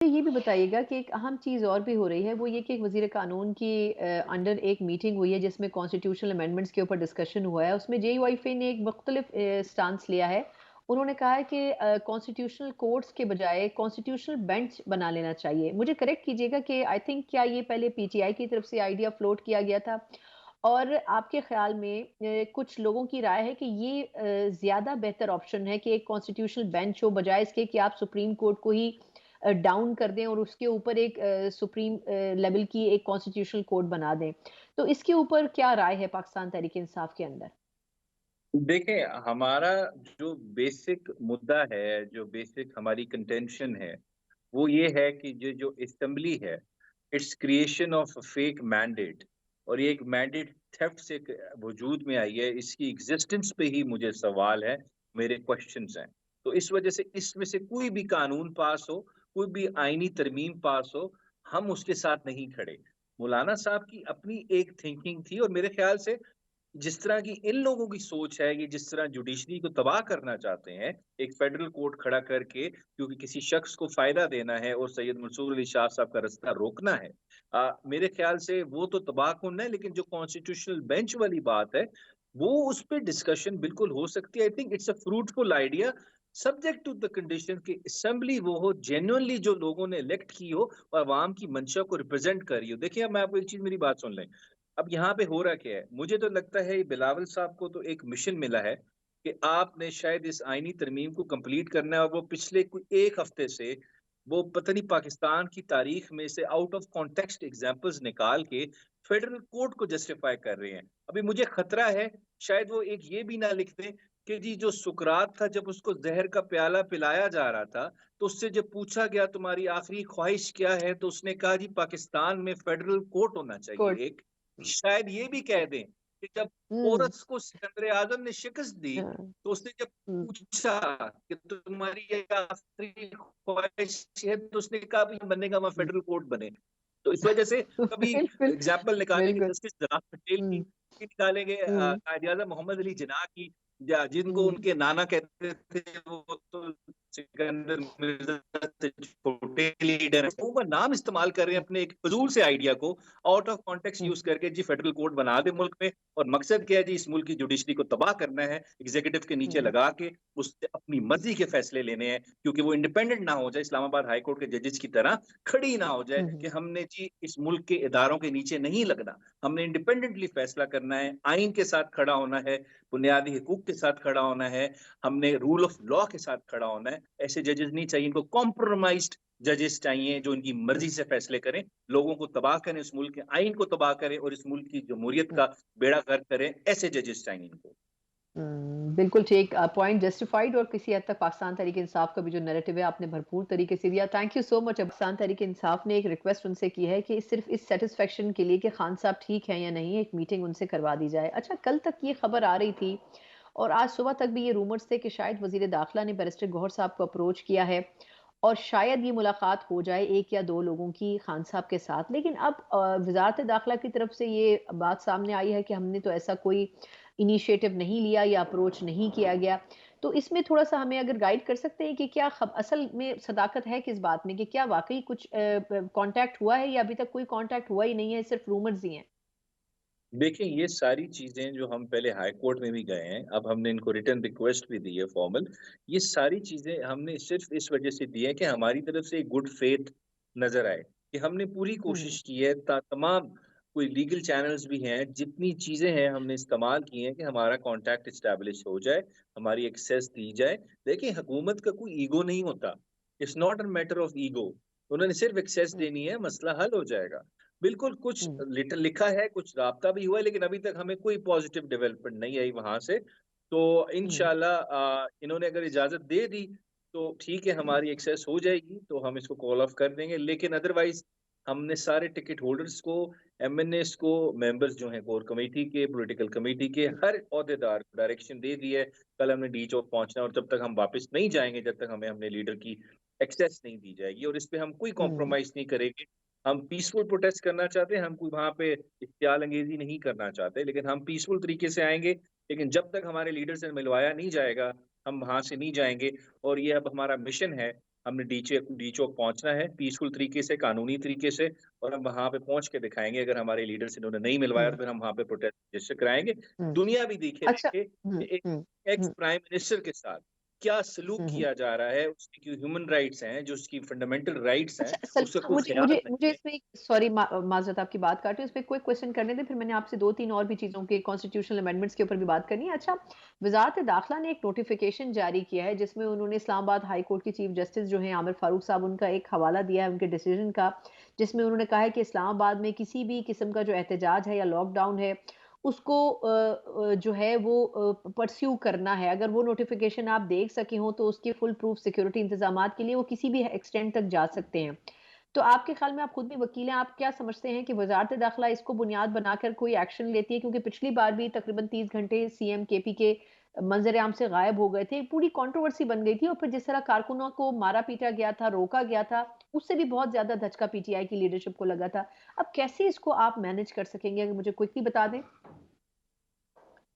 ये भी बताइएगा कि एक अहम चीज़ और भी हो रही है, वो ये कि एक वज़ीर कानून की अंडर एक मीटिंग हुई है जिसमें कॉन्स्टिट्यूशनल अमेंडमेंट्स के ऊपर डिस्कशन हुआ है। उसमें जेयूआईफे ने एक मुख्तलिफ स्टांस लिया है। उन्होंने कहा है कि कॉन्स्टिट्यूशनल कोर्ट्स के बजाय कॉन्स्टिट्यूशनल बेंच बना लेना चाहिए। मुझे करेक्ट कीजिएगा कि आई थिंक क्या ये पहले पीटीआई की तरफ से आइडिया फ्लोट किया गया था? और आपके ख़्याल में कुछ लोगों की राय है कि ये ज़्यादा बेहतर ऑप्शन है कि एक कॉन्स्टिट्यूशनल बेंच हो बजाय इसके कि आप सुप्रीम कोर्ट को ही डाउन कर दें और उसके ऊपर एक सुप्रीम लेवल की एक कॉन्स्टिट्यूशनल कोर्ट बना दें। तो इसके ऊपर क्या राय है पाकिस्तान तहरीक-ए-इंसाफ के अंदर? देखिए, हमारा जो बेसिक मुद्दा है, जो बेसिक हमारी कंटेंशन है, वो ये है कि ये जो असेंबली है, it's creation of a fake mandate. और ये एक मैंडेट थेफ्ट से वजूद में आई है। इसकी एग्जिस्टेंस पे ही मुझे सवाल है, मेरे क्वेश्चंस हैं। तो इस वजह से इसमें से कोई भी कानून पास हो, कोई भी आईनी तरमीम पास हो, हम उसके साथ नहीं खड़े। मौलाना साहब की अपनी एक थिंकिंग थी, और मेरे ख्याल से जिस तरह की इन लोगों की सोच है, ये जिस तरह जुडिशरी को तबाह करना चाहते हैं, एक फेडरल कोर्ट खड़ा करके, क्योंकि किसी शख्स को फायदा देना है और सैयद मंसूर अली शाह साहब का रास्ता रोकना है। मेरे ख्याल से वो तो तबाहकुन है, लेकिन जो कॉन्स्टिट्यूशनल बेंच वाली बात है, वो उस पे डिस्कशन बिल्कुल हो सकती है। I think it's a fruitful idea, subject to the condition कि असेंबली वो हो जेन्युइनली जो लोगों ने इलेक्ट की हो और अवाम की मंशा को रिप्रेजेंट कर रही हो। देखिए, अब मैं आपको एक चीज, मेरी बात सुन लें। अब यहाँ पे हो रहा क्या है, मुझे तो लगता है बिलावल साहब को तो एक मिशन मिला है कि आपने शायद इस आईनी तरमीम को कंप्लीट करना है, और वो पिछले कोई एक हफ्ते से वो पता नहीं पाकिस्तान की तारीख में से आउट ऑफ कॉन्टेक्स्ट एग्जांपल्स निकाल के फेडरल कोर्ट को जस्टिफाई कर रहे हैं। अभी मुझे खतरा है शायद वो एक ये भी ना लिख दें कि जी जो सुकरात था, जब उसको जहर का प्याला पिलाया जा रहा था, तो उससे जब पूछा गया तुम्हारी आखिरी ख्वाहिश क्या है, तो उसने कहा जी पाकिस्तान में फेडरल कोर्ट होना कोर्ट। चाहिए एक। शायद ये भी कह दें कि जब हुँ, पोरस को सिकंदर आजम ने शिकस्त दी, हाँ, तो उसने जब हुँ। पूछा कि तुम्हारी ये आखिरी ख्वाहिश है, तो उसने कहा भी बनने का, वहां हुँ। फेडरल कोर्ट बने। तो इस वजह से कभी बिल्कुल, एग्जाम्पल निकालेंगे बिल्कुल। जस्टिस जनाब पटेल की, हुँ, फिर निकालेंगे हुँ, कायद आज़म मोहम्मद अली जिन्ना की, जिनको हुँ, उनके नाना कहते थे, वो तो सिकंदर मिर्जा से छोटे लीडर हैं, उनका नाम इस्तेमाल कर रहे हैं अपने एक फजूल से आइडिया को out of context hmm, use करके, जी फेडरल कोर्ट बना दे मुल्क में। और मकसद क्या है जी, इस मुल्क की जुडिशरी को तबाह करना है, एग्जीक्यूटिव के नीचे हुँ, लगा के उससे अपनी मर्जी के फैसले लेने हैं, क्योंकि वो इंडिपेंडेंट ना हो जाए, इस्लामाबाद हाई कोर्ट के जजेस की तरह खड़ी ना हो जाए हुँ, कि हुँ, हमने जी इस मुल्क के इदारों के नीचे नहीं लगना। हमने इंडिपेंडेंटली फैसला करना है, आइन के साथ खड़ा होना है, बुनियादी हकूक के साथ खड़ा होना है, हमने रूल ऑफ लॉ के साथ खड़ा होना है। ऐसे जजेस नहीं चाहिए, इनको कॉम्प्रोमाइज्ड जजेस चाहिए जो इनकी हुँ, मर्जी से फैसले करें, लोगों को तबाह करें, इस मुल्क के आइन को तबाह करें और इस मुल्क की जमहूरियत हुँ। का बेड़ा गर्क करें। ऐसे जजेस चाहिए इनको। बिल्कुल ठीक पॉइंट जस्टिफाइड और किसी हद तक पाकिस्तान तहरीक-ए-इंसाफ का भी जो नैरेटिव है आपने भरपूर तरीके से दिया। Thank you so much. Pakistan Tehreek-e-Insaf ने एक रिक्वेस्ट उनसे की है कि सिर्फ़ इस सैटिस्फैक्शन के लिए कि खान साहब ठीक हैं या नहीं, एक मीटिंग उनसे करवा दी जाए। अच्छा, कल तक ये खबर आ रही थी और आज सुबह तक भी ये रूमर्स थे कि शायद वज़ीर दाखिला ने बैरिस्टर गौहर साहब को अप्रोच किया है और शायद ये मुलाकात हो जाए 1 या 2 लोगों की खान साहब के साथ। लेकिन अब वज़ारत दाखिला की तरफ से ये बात सामने आई है कि हमने तो ऐसा कोई इनिशिएटिव नहीं लिया या अप्रोच नहीं किया गया। तो इसमें थोड़ा-सा हमें अगर गाइड कर सकते हैं कि क्या असल में सदाकत है किस बात में कि क्या वाक़ई कुछ कॉन्टैक्ट हुआ है या अभी तक कोई कॉन्टैक्ट हुआ ही नहीं है, सिर्फ़ रूमर्स ही हैं? देखिए, ये सारी चीज़ें जो हम पहले हाई कोर्ट में भी गए हैं, अब हमने इनको रिटर्न रिक्वेस्ट भी दी है फॉर्मल। ये सारी चीज़ें हमने सिर्फ़ इस वजह से दी है कि हमारी तरफ से एक गुड फेथ नज़र आए, कि हमने पूरी हुँ, कोशिश की है तमाम कोई लीगल चैनल्स भी हैं, जितनी चीज़ें हैं हमने इस्तेमाल की हैं कि हमारा कॉन्टैक्ट एस्टेब्लिश हो जाए, हमारी एक्सेस दी जाए। देखिए, हुकूमत का कोई ईगो नहीं होता, it's not a matter of ego. उन्होंने सिर्फ़ एक्सेस हुँ, देनी है, मसला हल हो जाएगा। बिल्कुल, कुछ हुँ, लिखा है, कुछ राब्ता भी हुआ है, लेकिन अभी तक हमें कोई पॉजिटिव डेवलपमेंट नहीं आई वहाँ से। तो हुँ, इंशाल्लाह इन्होंने अगर इजाज़त दे दी, तो ठीक है, हुँ, हमारी एक्सेस हो जाएगी, तो हम इसको कॉल ऑफ कर देंगे। लेकिन अदरवाइज़ हमने सारे टिकट होल्डर्स को, एमएनएस को, मेंबर्स जो हैं कोर कमेटी के, पॉलिटिकल कमेटी के, हर ओहदेदार को डायरेक्शन दे दी है। कल हमने डी चौक पहुँचना है, और जब तक हम वापस नहीं जाएँगे, जब तक हमें अपने लीडर की एक्सेस नहीं दी जाएगी, और इस पे हम कोई हुँ, कॉम्प्रोमाइज़ नहीं करेंगे। हम पीसफुल प्रोटेस्ट करना चाहते हैं, हम कोई वहाँ पे इख्तियाल अंगेज़ी नहीं करना चाहते, लेकिन हम पीसफुल तरीके से आएँगे। लेकिन जब तक हमारे लीडर से मिलवाया नहीं जाएगा, हम वहाँ से नहीं जाएँगे, और ये अब हमारा मिशन है। हमने डी चौक पहुँचना है पीसफुल तरीके से, कानूनी तरीके से और हम वहाँ पे पहुँच के दिखाएँगे। अगर हमारे लीडर से इन्होंने नहीं मिलवाया हुँ, तो फिर हम वहाँ पे प्रोटेस्ट रजिस्टर कराएँगे। हुँ। दुनिया भी देखे अच्छा देखे हुँ, कि एक हुँ, एक्स हुँ, प्राइम मिनिस्टर के साथ क्या सलूक हुँ, हुँ। किया जा रहा है, उसकी जो ह्यूमन राइट्स हैं, जो उसकी फंडामेंटल राइट्स हैं, अच्छा उसका सलमा कोई मुझे ख़्याल मुझे नहीं मुझे है। इसमें सॉरी माज़रत आपकी बात काट रही हूँ, इसमें क्विक क्वेश्चन करने दें, फिर मैंने आपसे 2-3 और भी चीज़ों के कॉन्स्टिट्यूशनल अमेंडमेंट्स के ऊपर भी बात करनी है। अच्छा, वज़ारत दाखिला ने एक नोटिफ़िकेशन जारी किया है, जिसमें उन्होंने इस्लामाबाद हाई कोर्ट की चीफ जस्टिस जो हैं आमिर फारूक साहब, उनका एक हवाला दिया है उनके डिसीजन का, जिसमें उन्होंने कहा है कि इस्लामाबाद में किसी भी किस्म का जो एहतजाज है या लॉकडाउन है, उसको जो है वो परस्यू करना है। अगर वो नोटिफ़िकेशन आप देख सके हों, तो उसके फुल प्रूफ सिक्योरिटी इंतज़ामात के लिए वो किसी भी एक्सटेंट तक जा सकते हैं। तो आपके ख़्याल में आप खुद भी वकील हैं, आप क्या समझते हैं कि वज़ारत दाखिला इसको बुनियाद बनाकर कोई एक्शन लेती है? क्योंकि पिछली बार भी तकरीबन 30 घंटे सीएम केपी के मंज़र-ए-आम से गायब हो गए थे। पूरी कंट्रोवर्सी बन गई थी और फिर जिस तरह कारकुनों को मारा-पीटा गया था, रोका गया था, उससे भी बहुत ज़्यादा धचका पीटीआई की लीडरशिप को लगा था। अब कैसे इसको आप मैनेज कर सकेंगे? अगर मुझे क्विकली बता दें।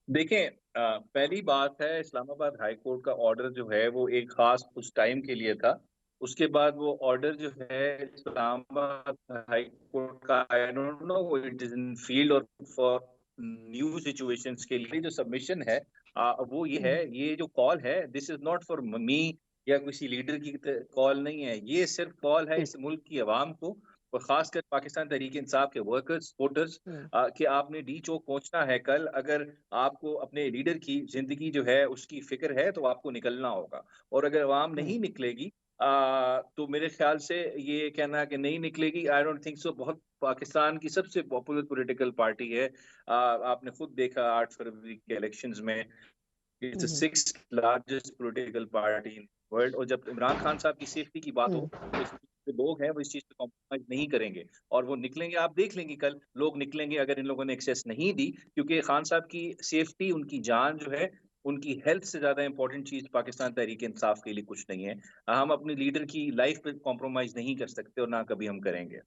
देखें पहली बात है इस्लामाबाद हाई कोर्ट का ऑर्डर जो है वो एक ख़ास उस टाइम के लिए था। उसके बाद वो ऑर्डर जो है इस्लामाबाद हाई कोर्ट का I don't know it is in field और फॉर न्यू सिचुएशंस के लिए जो सबमिशन है वो ये है, हुँ, ये जो कॉल है this is not for me या किसी लीडर की त कॉल नहीं है। ये सिर्फ़ कॉल है ठीक। इस मुल्क की अवाम को और ख़ासकर पाकिस्तान तहरीक-ए-इंसाफ के वर्कर्स, सपोर्टर्स हुँ, कि आपने डी चौक पहुँचना है कल। अगर आपको अपने लीडर की ज़िंदगी जो है उसकी फ़िक्र है तो आपको निकलना होगा और अगर अवाम हुँ, नहीं निकलेगी तो मेरे ख़्याल से ये कहना कि नहीं निकलेगी आई डोंट थिंक सो बहुत पाकिस्तान की सबसे पॉपुलर पॉलिटिकल पार्टी है। आपने खुद देखा 8 फरवरी के इलेक्शंस में it's hmm, the hmm, 6th largest political party in world और जब इमरान खान साहब की सेफ्टी की बात हो हुँ, तो इसमें जो लोग हैं वो इस चीज़ पे कॉम्प्रोमाइज़ नहीं करेंगे और वो निकलेंगे आप देख लेंगे कल लोग निकलेंगे अगर इन लोगों ने एक्सेस नहीं दी क्योंकि खान साहब की सेफ्टी उनकी जान जो है उनकी हेल्थ से ज़्यादा इंपॉर्टेंट चीज़ पाकिस्तान तहरीक-ए-इंसाफ के लिए कुछ नहीं है। हम अपने लीडर की लाइफ पे कॉम्प्रोमाइज़ नहीं कर सकते और ना कभी हम करेंगे।